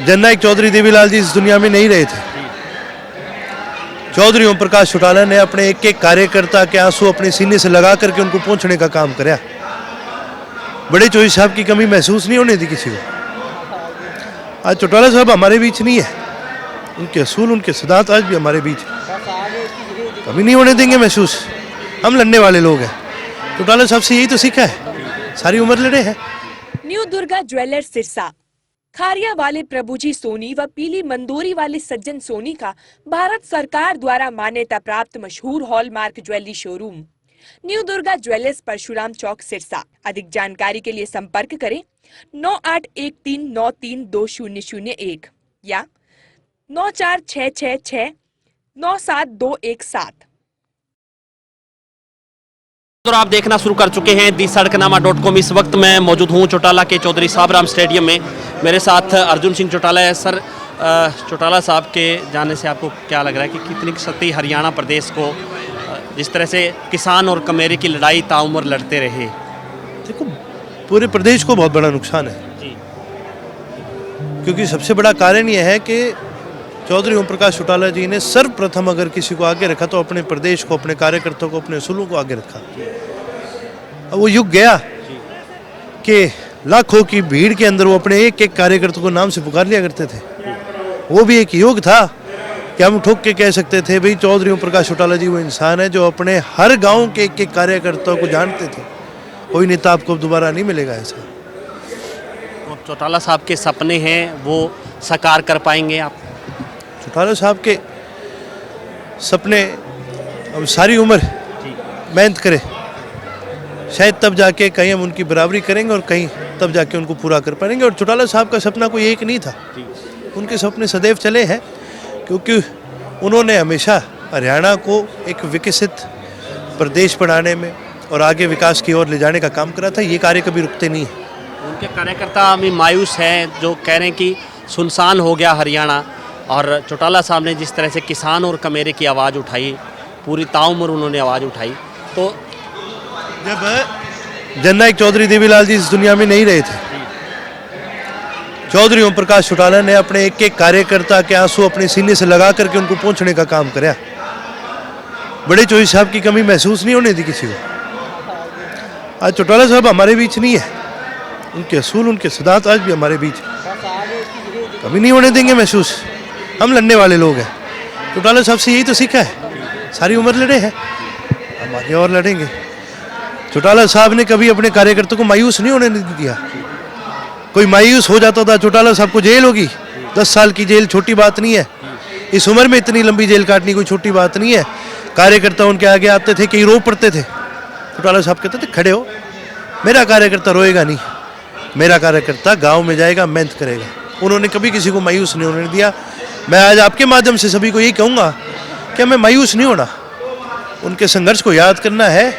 जननायक चौधरी देवीलाल जी इस दुनिया में नहीं रहे थे। चौधरी ओम प्रकाश चौटाला ने अपने एक एक कार्यकर्ता के आंसू अपने सीने से लगा करके उनको पहुंचने का काम कराया। बड़े चौधरी साहब की कमी महसूस नहीं होने दी किसी को। आज चौटाला साहब हमारे बीच नहीं है, उनके असूल उनके सिद्धांत आज भी हमारे बीच कभी नहीं होने देंगे महसूस। हम लड़ने वाले लोग हैं, चौटाला साहब से यही तो सीखा है, सारी उम्र लड़े हैं। न्यू दुर्गा ज्वेलर्स सिरसा, खारिया वाले प्रभुजी सोनी व पीली मंदोरी वाले सज्जन सोनी का भारत सरकार द्वारा मान्यता प्राप्त मशहूर hallmark jewellery showroom new Durga jewellers Parshuram Chowk Sirsa. अधिक जानकारी के लिए संपर्क करें 9813932001 या 9466697217। और आप देखना शुरू कर चुके हैं दी सड़कनामा.com। इस वक्त मैं मौजूद हूं चौटाला के चौधरी साबराम स्टेडियम में। मेरे साथ अर्जुन सिंह चौटाला है। सर, चौटाला साहब के जाने से आपको क्या लग रहा है कि कितनी क्षति हरियाणा प्रदेश को, जिस तरह से किसान और कमेरे की लड़ाई ताउम्र लड़ते रहे? देखो, पूरे प्रदेश को बहुत बड़ा नुकसान है जी। क्योंकि सबसे बड़ा कारण यह है कि चौधरी ओम प्रकाश चौटाला जी ने सर्वप्रथम अगर किसी को आगे रखा तो अपने प्रदेश को, अपने कार्यकर्ताओं को, अपने असूलों को आगे रखा। अब वो युग गया कि लाखों की भीड़ के अंदर वो अपने एक एक कार्यकर्ता को नाम से पुकार लिया करते थे। वो भी एक युग था कि हम ठोक के कह सकते थे भाई चौधरी ओम प्रकाश चौटाला जी वो इंसान है जो अपने हर गांव के एक एक कार्यकर्ताओं को जानते थे। कोई नेता आपको दोबारा नहीं मिलेगा ऐसा। तो चौटाला साहब के सपने हैं वो साकार कर पाएंगे आप? चौटाला साहब के सपने हम सारी उम्र मेहनत करें, शायद तब जाके कहीं हम उनकी बराबरी करेंगे और कहीं तब जाके उनको पूरा कर पाएंगे। और चौटाला साहब का सपना कोई एक नहीं था, उनके सपने सदैव चले हैं। क्योंकि उन्होंने हमेशा हरियाणा को एक विकसित प्रदेश बनाने में और आगे विकास की ओर ले जाने का काम करा था। ये कार्य कभी रुकते नहीं हैं। उनके कार्यकर्ता अभी मायूस हैं, जो कह रहे हैं कि सुनसान हो गया हरियाणा। और चौटाला साहब ने जिस तरह से किसान और कमेरे की आवाज़ उठाई, पूरी ताउम्र उन्होंने आवाज़ उठाई। तो जब जननायक चौधरी देवीलाल जी इस दुनिया में नहीं रहे थे, चौधरी ओम प्रकाश चौटाला ने अपने एक एक कार्यकर्ता के आंसू अपने सीने से लगा करके उनको पहुंचने का काम कराया। बड़े चौधरी साहब की कमी महसूस नहीं होने दी किसी को। आज चौटाला साहब हमारे बीच नहीं है, उनके असूल उनके सिद्धांत आज भी हमारे बीच कभी नहीं होने देंगे महसूस। हम लड़ने वाले लोग हैं, चौटाला साहब से यही तो सीखा है, सारी उम्र लड़े हैं, हम आगे और लड़ेंगे। चौटाला साहब ने कभी अपने कार्यकर्ताओं को मायूस नहीं होने दिया। कोई मायूस हो जाता था चौटाला साहब को जेल होगी, 10 साल की जेल छोटी बात नहीं है। इस उम्र में इतनी लंबी जेल काटनी कोई छोटी बात नहीं है। कार्यकर्ता उनके आगे आते थे, कई रो पड़ते थे। चौटाला साहब कहते थे खड़े हो, मेरा कार्यकर्ता रोएगा नहीं, मेरा कार्यकर्ता गाँव में जाएगा, मेहनत करेगा। उन्होंने कभी किसी को मायूस नहीं होने दिया। मैं आज आपके माध्यम से सभी को यही कहूँगा कि हमें मायूस नहीं होना, उनके संघर्ष को याद करना है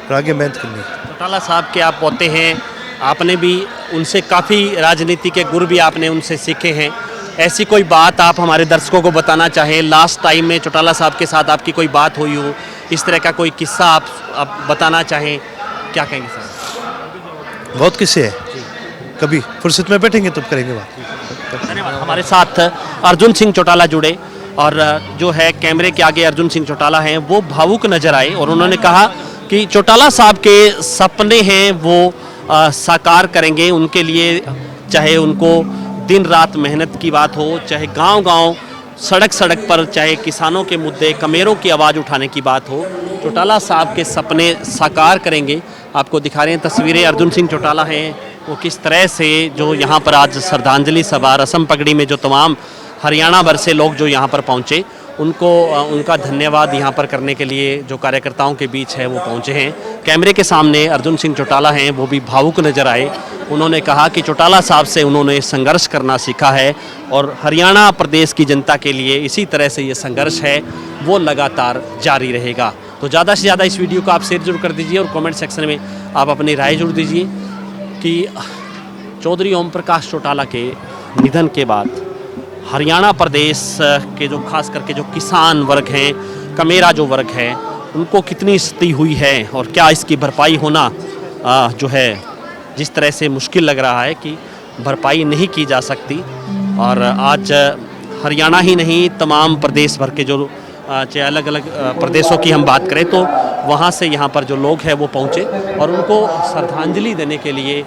और आगे मेहनत करनी है। चौटाला साहब के आप पोते हैं, आपने भी उनसे काफ़ी राजनीति के गुर भी आपने उनसे सीखे हैं। ऐसी कोई बात आप हमारे दर्शकों को बताना चाहें? लास्ट टाइम में चौटाला साहब के साथ आपकी कोई बात हुई हो, इस तरह का कोई किस्सा आप बताना चाहें, क्या कहेंगे सर? बहुत किस्से हैं, कभी फुर्सत में बैठेंगे तब करेंगे बात। धन्यवाद। हमारे साथ अर्जुन सिंह चौटाला जुड़े और जो है कैमरे के आगे अर्जुन सिंह चौटाला हैं, वो भावुक नजर आए और उन्होंने कहा कि चौटाला साहब के सपने हैं वो साकार करेंगे। उनके लिए चाहे उनको दिन रात मेहनत की बात हो, चाहे गांव-गांव सड़क सड़क पर, चाहे किसानों के मुद्दे, कमेरों की आवाज़ उठाने की बात हो, चौटाला साहब के सपने साकार करेंगे। आपको दिखा रहे हैं तस्वीरें, अर्जुन सिंह चौटाला हैं वो किस तरह से जो यहाँ पर आज श्रद्धांजलि सभा रसम पगड़ी में जो तमाम हरियाणा भर से लोग जो यहाँ पर पहुँचे, उनको उनका धन्यवाद यहाँ पर करने के लिए जो कार्यकर्ताओं के बीच है वो पहुँचे हैं। कैमरे के सामने अर्जुन सिंह चौटाला हैं, वो भी भावुक नजर आए। उन्होंने कहा कि चौटाला साहब से उन्होंने संघर्ष करना सीखा है और हरियाणा प्रदेश की जनता के लिए इसी तरह से ये संघर्ष है वो लगातार जारी रहेगा। तो ज़्यादा से ज़्यादा इस वीडियो को आप शेयर जरूर कर दीजिए और कमेंट सेक्शन में आप अपनी राय जरूर दीजिए कि चौधरी ओम प्रकाश चौटाला के निधन के बाद हरियाणा प्रदेश के जो खास करके जो किसान वर्ग हैं, कमेरा जो वर्ग है, उनको कितनी क्षति हुई है और क्या इसकी भरपाई होना जो है जिस तरह से मुश्किल लग रहा है कि भरपाई नहीं की जा सकती। और आज हरियाणा ही नहीं, तमाम प्रदेश भर के जो चाहे अलग अलग प्रदेशों की हम बात करें तो वहाँ से यहाँ पर जो लोग हैं वो पहुँचे और उनको श्रद्धांजलि देने के लिए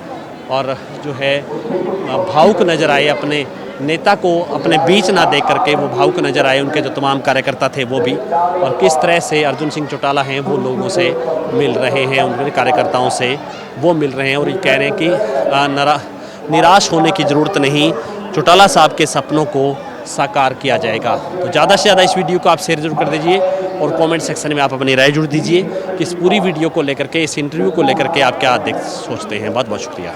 और जो है भावुक नज़र आए, अपने नेता को अपने बीच ना देख करके वो भावुक नज़र आए, उनके जो तमाम कार्यकर्ता थे वो भी, और किस तरह से अर्जुन सिंह चौटाला हैं वो लोगों से मिल रहे हैं, उनके कार्यकर्ताओं से वो मिल रहे हैं और ये कह रहे हैं कि निराश होने की ज़रूरत नहीं, चौटाला साहब के सपनों को साकार किया जाएगा। तो ज़्यादा से ज़्यादा इस वीडियो को आप शेयर जरूर कर दीजिए और कमेंट सेक्शन में आप अपनी राय जरूर दीजिए कि इस पूरी वीडियो को लेकर के, इस इंटरव्यू को लेकर के आप क्या सोचते हैं। बहुत बहुत शुक्रिया।